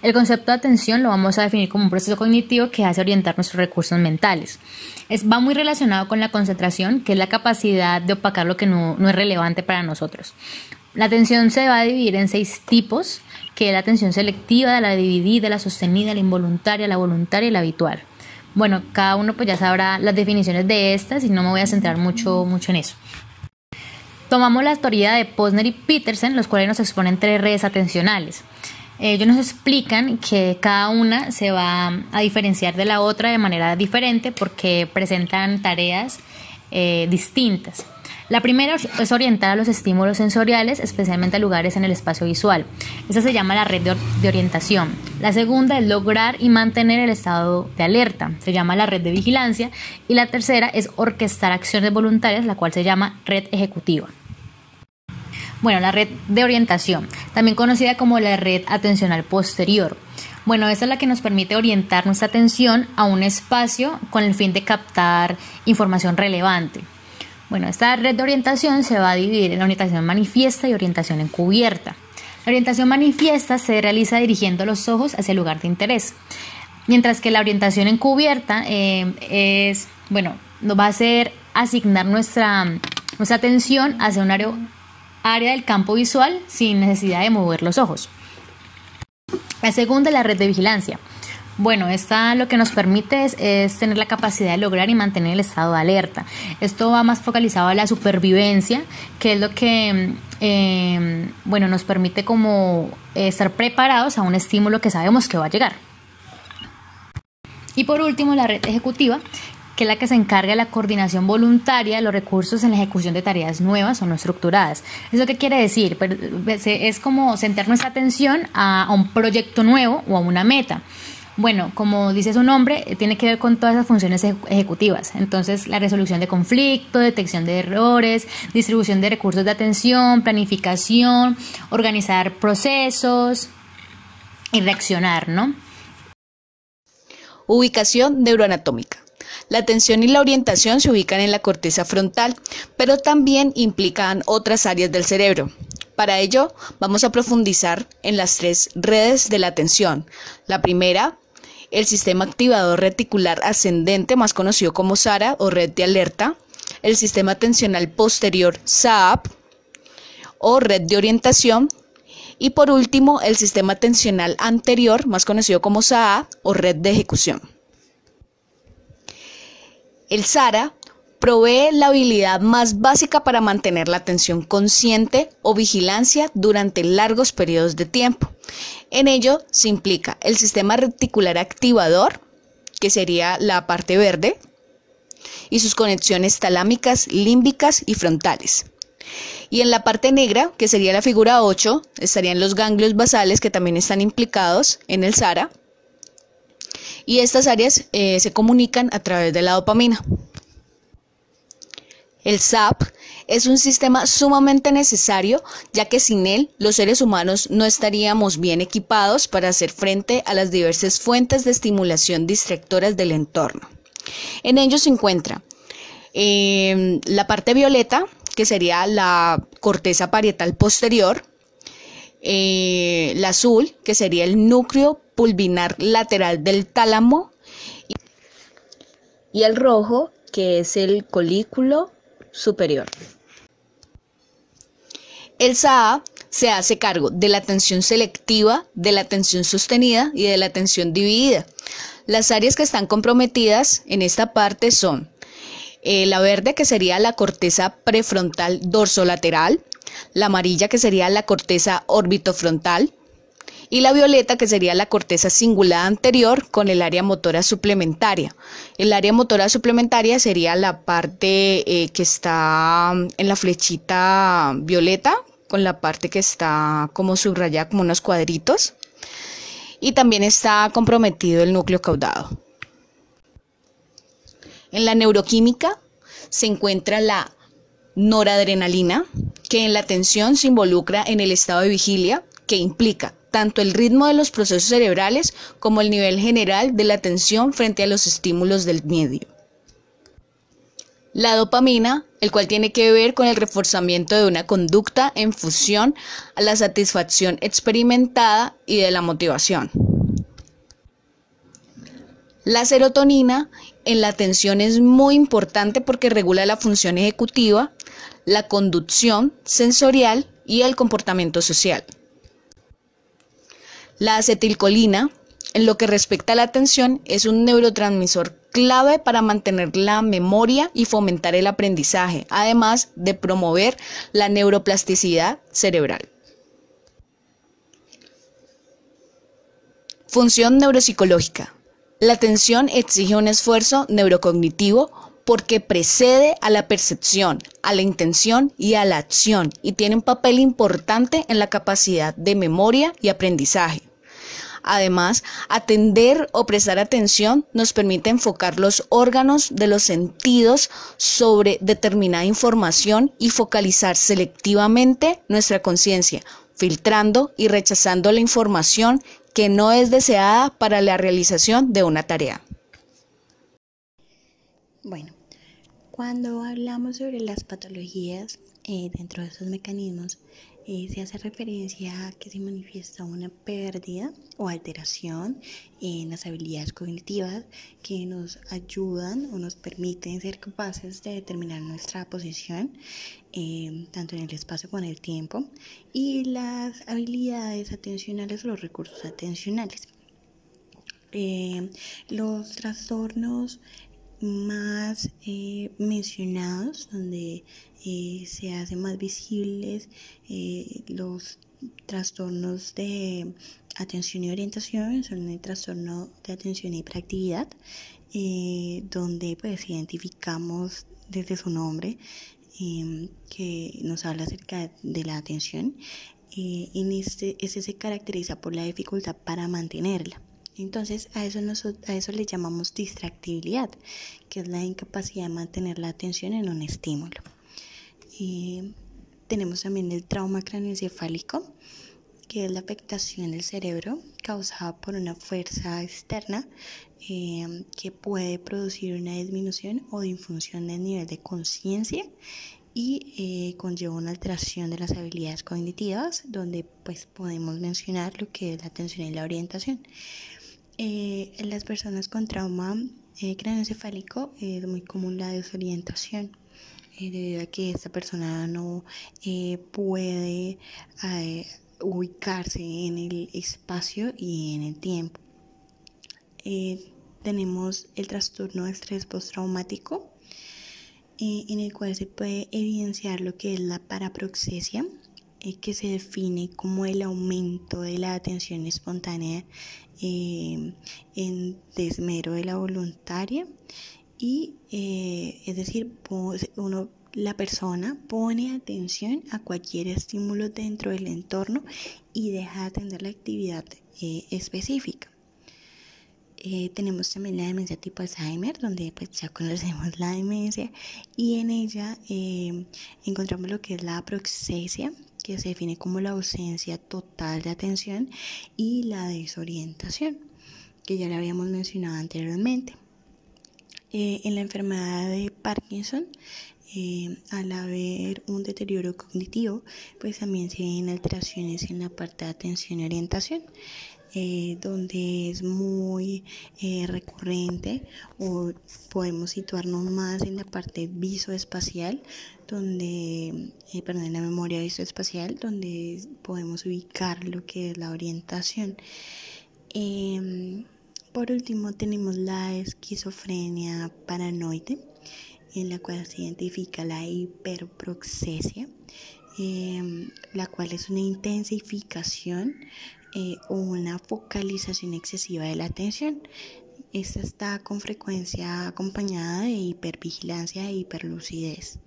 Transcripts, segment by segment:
El concepto de atención lo vamos a definir como un proceso cognitivo que hace orientar nuestros recursos mentales. Va muy relacionado con la concentración, que es la capacidad de opacar lo que no es relevante para nosotros. La atención se va a dividir en 6 tipos, que es la atención selectiva, la dividida, la sostenida, la involuntaria, la voluntaria y la habitual. Bueno, cada uno pues ya sabrá las definiciones de estas y no me voy a centrar mucho en eso. Tomamos la teoría de Posner y Petersen, los cuales nos exponen 3 redes atencionales. Ellos nos explican que cada una se va a diferenciar de la otra de manera diferente porque presentan tareas distintas. La primera es orientada a los estímulos sensoriales, especialmente a lugares en el espacio visual. Esta se llama la red de orientación. La segunda es lograr y mantener el estado de alerta. Se llama la red de vigilancia. Y la tercera es orquestar acciones voluntarias, la cual se llama red ejecutiva. Bueno, la red de orientación, también conocida como la red atencional posterior. Bueno, esta es la que nos permite orientar nuestra atención a un espacio con el fin de captar información relevante. Bueno, esta red de orientación se va a dividir en la orientación manifiesta y orientación encubierta. La orientación manifiesta se realiza dirigiendo los ojos hacia el lugar de interés, mientras que la orientación encubierta nos va a hacer asignar nuestra atención hacia un área del campo visual sin necesidad de mover los ojos. La segunda es la red de vigilancia. Bueno, esta lo que nos permite es tener la capacidad de lograr y mantener el estado de alerta. Esto va más focalizado a la supervivencia, que es lo que nos permite como estar preparados a un estímulo que sabemos que va a llegar. Y por último, la red ejecutiva, que es la que se encarga de la coordinación voluntaria de los recursos en la ejecución de tareas nuevas o no estructuradas. ¿Eso qué quiere decir? Es como centrar nuestra atención a un proyecto nuevo o a una meta. Bueno, como dice su nombre, tiene que ver con todas esas funciones ejecutivas. Entonces, la resolución de conflictos, detección de errores, distribución de recursos de atención, planificación, organizar procesos y reaccionar, ¿no? Ubicación neuroanatómica. La atención y la orientación se ubican en la corteza frontal, pero también implican otras áreas del cerebro. Para ello, vamos a profundizar en las 3 redes de la atención. La primera, el sistema activador reticular ascendente, más conocido como SARA o red de alerta, el sistema atencional posterior SAAP o red de orientación, y por último, el sistema atencional anterior, más conocido como SAA o red de ejecución. El SARA provee la habilidad más básica para mantener la atención consciente o vigilancia durante largos periodos de tiempo. En ello se implica el sistema reticular activador, que sería la parte verde, y sus conexiones talámicas, límbicas y frontales. Y en la parte negra, que sería la figura 8, estarían los ganglios basales que también están implicados en el SARA. Y estas áreas se comunican a través de la dopamina. El SAP es un sistema sumamente necesario, ya que sin él los seres humanos no estaríamos bien equipados para hacer frente a las diversas fuentes de estimulación distractoras del entorno. En ello se encuentra la parte violeta, que sería la corteza parietal posterior, el azul, que sería el núcleo pulvinar lateral del tálamo, y el rojo, que es el colículo superior. El SAA se hace cargo de la atención selectiva, de la atención sostenida y de la atención dividida. Las áreas que están comprometidas en esta parte son la verde, que sería la corteza prefrontal dorsolateral, la amarilla, que sería la corteza orbitofrontal, y la violeta, que sería la corteza cingulada anterior con el área motora suplementaria. El área motora suplementaria sería la parte que está en la flechita violeta, con la parte que está como subrayada, como unos cuadritos, y también está comprometido el núcleo caudado. En la neuroquímica se encuentra la noradrenalina, que en la atención se involucra en el estado de vigilia, que implica tanto el ritmo de los procesos cerebrales como el nivel general de la atención frente a los estímulos del medio. La dopamina, el cual tiene que ver con el reforzamiento de una conducta en función a la satisfacción experimentada y de la motivación. La serotonina en la atención es muy importante porque regula la función ejecutiva, la conducción sensorial y el comportamiento social. La acetilcolina, en lo que respecta a la atención, es un neurotransmisor clave para mantener la memoria y fomentar el aprendizaje, además de promover la neuroplasticidad cerebral. Función neuropsicológica. La atención exige un esfuerzo neurocognitivo porque precede a la percepción, a la intención y a la acción y tiene un papel importante en la capacidad de memoria y aprendizaje. Además, atender o prestar atención nos permite enfocar los órganos de los sentidos sobre determinada información y focalizar selectivamente nuestra conciencia, filtrando y rechazando la información que no es deseada para la realización de una tarea. Bueno, cuando hablamos sobre las patologías, dentro de esos mecanismos, se hace referencia a que se manifiesta una pérdida o alteración en las habilidades cognitivas que nos ayudan o nos permiten ser capaces de determinar nuestra posición, tanto en el espacio como en el tiempo, y las habilidades atencionales o los recursos atencionales. Los trastornos más mencionados, donde se hacen más visibles los trastornos de atención y orientación, son el trastorno de atención y hiperactividad, donde pues identificamos desde su nombre que nos habla acerca de la atención. Este se caracteriza por la dificultad para mantenerla. Entonces a eso le llamamos distractibilidad, que es la incapacidad de mantener la atención en un estímulo. Tenemos también el trauma craneoencefálico, que es la afectación del cerebro causada por una fuerza externa que puede producir una disminución o disfunción del nivel de conciencia y conlleva una alteración de las habilidades cognitivas, donde pues podemos mencionar lo que es la atención y la orientación. En las personas con trauma craneoencefálico es muy común la desorientación, debido a que esta persona no puede ubicarse en el espacio y en el tiempo. Tenemos el trastorno de estrés postraumático, en el cual se puede evidenciar lo que es la paraproxesia, que se define como el aumento de la atención espontánea en desmedro de la voluntaria, y es decir, la persona pone atención a cualquier estímulo dentro del entorno y deja de atender la actividad específica. Tenemos también la demencia tipo Alzheimer, donde pues ya conocemos la demencia, y en ella encontramos lo que es la aproxesia, que se define como la ausencia total de atención, y la desorientación, que ya la habíamos mencionado anteriormente. En la enfermedad de Parkinson, al haber un deterioro cognitivo, pues también se ven alteraciones en la parte de atención y orientación, donde es muy recurrente, o podemos situarnos más en la parte visoespacial, donde, en la memoria visoespacial, donde podemos ubicar lo que es la orientación. Por último, tenemos la esquizofrenia paranoide, en la cual se identifica la hiperproxesia, la cual es una intensificación o una focalización excesiva de la atención. Esta está con frecuencia acompañada de hipervigilancia e hiperlucidez.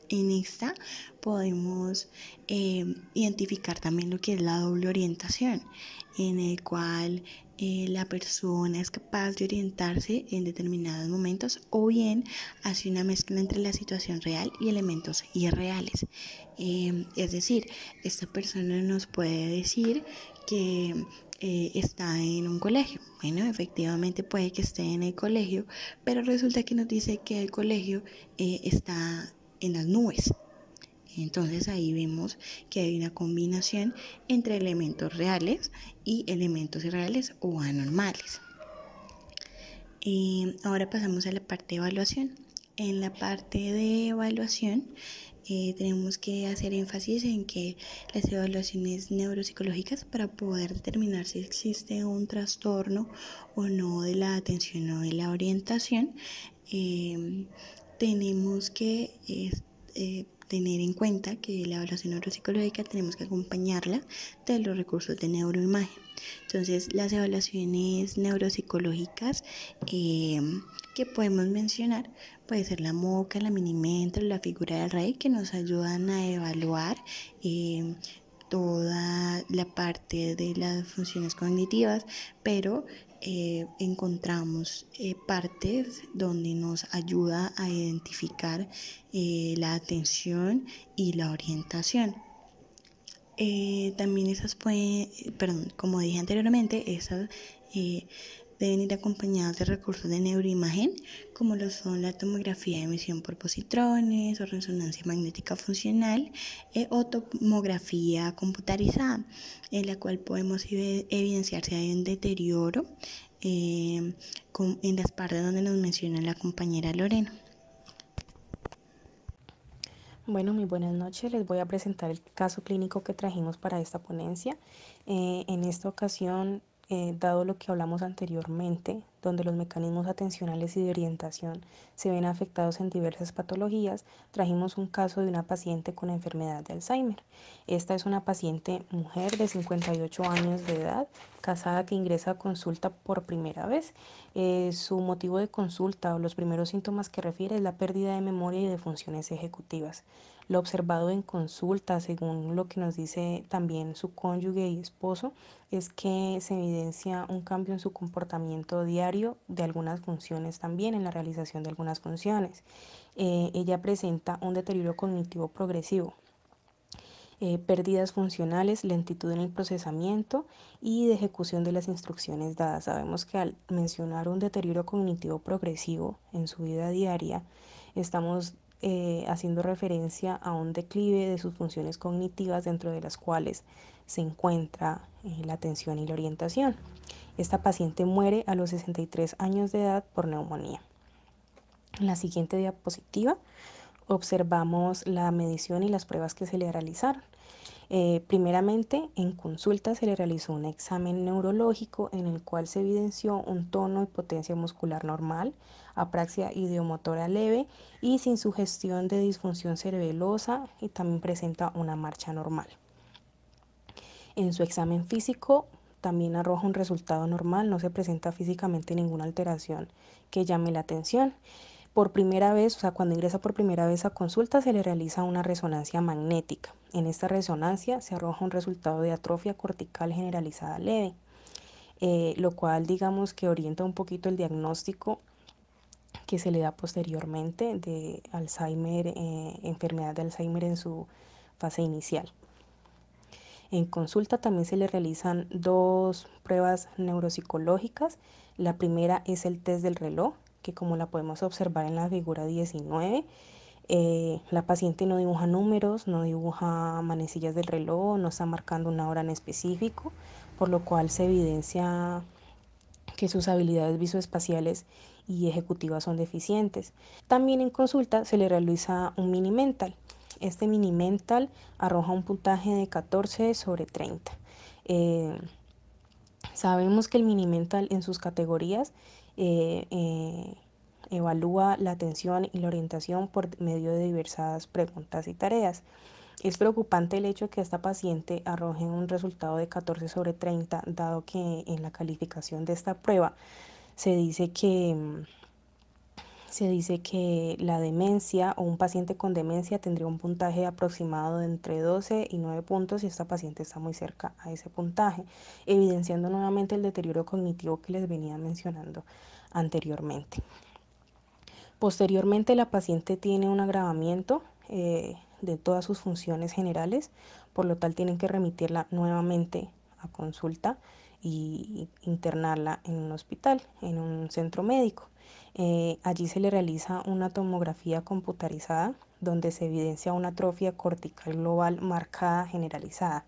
En esta podemos identificar también lo que es la doble orientación, en el cual la persona es capaz de orientarse en determinados momentos, o bien hace una mezcla entre la situación real y elementos irreales. Es decir, esta persona nos puede decir que está en un colegio. Bueno, efectivamente puede que esté en el colegio, pero resulta que nos dice que el colegio está en las nubes. Entonces ahí vemos que hay una combinación entre elementos reales y elementos irreales o anormales. Ahora pasamos a la parte de evaluación. En la parte de evaluación tenemos que hacer énfasis en que las evaluaciones neuropsicológicas, para poder determinar si existe un trastorno o no de la atención o de la orientación, tenemos que tener en cuenta que la evaluación neuropsicológica tenemos que acompañarla de los recursos de neuroimagen. Entonces, las evaluaciones neuropsicológicas que podemos mencionar puede ser la MoCA, la Minimental, la figura del Rey, que nos ayudan a evaluar toda la parte de las funciones cognitivas, pero encontramos partes donde nos ayuda a identificar la atención y la orientación. También como dije anteriormente, esas deben ir acompañadas de recursos de neuroimagen, como lo son la tomografía de emisión por positrones o resonancia magnética funcional o tomografía computarizada, en la cual podemos evidenciar si hay un deterioro en las partes donde nos menciona la compañera Lorena. Bueno, muy buenas noches. Les voy a presentar el caso clínico que trajimos para esta ponencia. En esta ocasión, dado lo que hablamos anteriormente, donde los mecanismos atencionales y de orientación se ven afectados en diversas patologías, trajimos un caso de una paciente con enfermedad de Alzheimer. Esta es una paciente mujer de 58 años de edad, casada, que ingresa a consulta por primera vez. Su motivo de consulta o los primeros síntomas que refiere es la pérdida de memoria y de funciones ejecutivas. Lo observado en consulta, según lo que nos dice también su cónyuge y esposo, es que se evidencia un cambio en su comportamiento diario de algunas funciones, también en la realización de algunas funciones. Ella presenta un deterioro cognitivo progresivo, pérdidas funcionales, lentitud en el procesamiento y de ejecución de las instrucciones dadas. Sabemos que al mencionar un deterioro cognitivo progresivo en su vida diaria, estamos haciendo referencia a un declive de sus funciones cognitivas, dentro de las cuales se encuentra la atención y la orientación. Esta paciente muere a los 63 años de edad por neumonía. En la siguiente diapositiva observamos la medición y las pruebas que se le realizaron. Primeramente, en consulta se le realizó un examen neurológico en el cual se evidenció un tono y potencia muscular normal, apraxia ideomotora leve y sin sugestión de disfunción cerebelosa, y también presenta una marcha normal. En su examen físico también arroja un resultado normal, no se presenta físicamente ninguna alteración que llame la atención. Por primera vez, o sea, cuando ingresa por primera vez a consulta, se le realiza una resonancia magnética. En esta resonancia se arroja un resultado de atrofia cortical generalizada leve, lo cual digamos que orienta un poquito el diagnóstico que se le da posteriormente de Alzheimer, enfermedad de Alzheimer en su fase inicial. En consulta también se le realizan dos pruebas neuropsicológicas. La primera es el test del reloj, que como la podemos observar en la figura 19, la paciente no dibuja números, no dibuja manecillas del reloj, no está marcando una hora en específico, por lo cual se evidencia que sus habilidades visoespaciales y ejecutivas son deficientes. También en consulta se le realiza un mini mental. Este mini mental arroja un puntaje de 14 sobre 30. Sabemos que el mini mental en sus categorías evalúa la atención y la orientación por medio de diversas preguntas y tareas. Es preocupante el hecho de que esta paciente arroje un resultado de 14 sobre 30, dado que en la calificación de esta prueba se dice que la demencia o un paciente con demencia tendría un puntaje aproximado de entre 12 y 9 puntos, y esta paciente está muy cerca a ese puntaje, evidenciando nuevamente el deterioro cognitivo que les venía mencionando anteriormente. Posteriormente, la paciente tiene un agravamiento de todas sus funciones generales, por lo tal tienen que remitirla nuevamente a consulta y internarla en un hospital, en un centro médico. Allí se le realiza una tomografía computarizada donde se evidencia una atrofia cortical global marcada generalizada.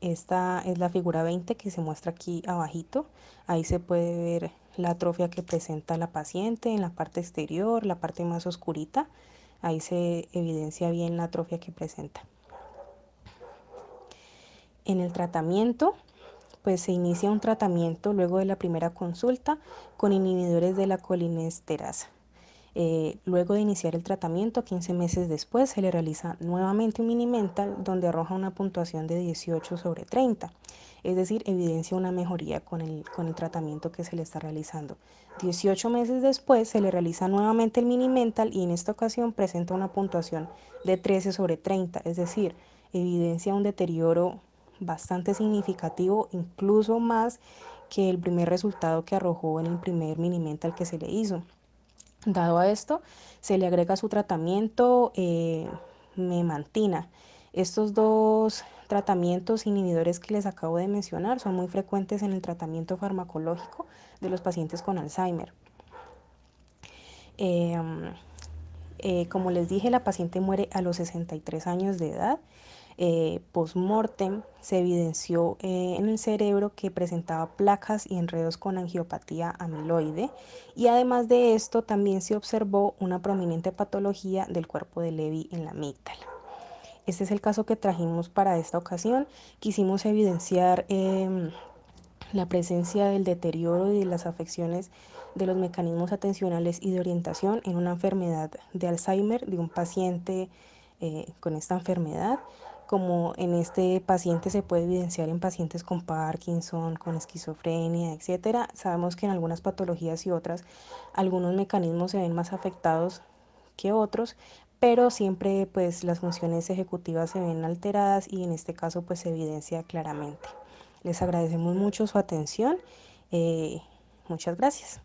Esta es la figura 20 que se muestra aquí abajito. Ahí se puede ver la atrofia que presenta la paciente en la parte exterior, la parte más oscurita. Ahí se evidencia bien la atrofia que presenta. En el tratamiento, pues se inicia un tratamiento luego de la primera consulta con inhibidores de la colinesterasa. Luego de iniciar el tratamiento, 15 meses después, se le realiza nuevamente un mini-mental donde arroja una puntuación de 18/30. Es decir, evidencia una mejoría con el tratamiento que se le está realizando. 18 meses después se le realiza nuevamente el mini-mental y en esta ocasión presenta una puntuación de 13/30. Es decir, evidencia un deterioro bastante significativo, incluso más que el primer resultado que arrojó en el primer mini-mental que se le hizo. Dado a esto, se le agrega su tratamiento memantina. Estos dos tratamientos inhibidores que les acabo de mencionar son muy frecuentes en el tratamiento farmacológico de los pacientes con Alzheimer. Como les dije, la paciente muere a los 63 años de edad. Post-mortem se evidenció en el cerebro que presentaba placas y enredos con angiopatía amiloide y además de esto también se observó una prominente patología del cuerpo de Levy en la amígdala. Este es el caso que trajimos para esta ocasión. Quisimos evidenciar la presencia del deterioro y de las afecciones de los mecanismos atencionales y de orientación en una enfermedad de Alzheimer de un paciente con esta enfermedad. Como en este paciente se puede evidenciar en pacientes con Parkinson, con esquizofrenia, etc. Sabemos que en algunas patologías y otras algunos mecanismos se ven más afectados que otros, pero siempre pues las funciones ejecutivas se ven alteradas y en este caso pues se evidencia claramente. Les agradecemos mucho su atención. Muchas gracias.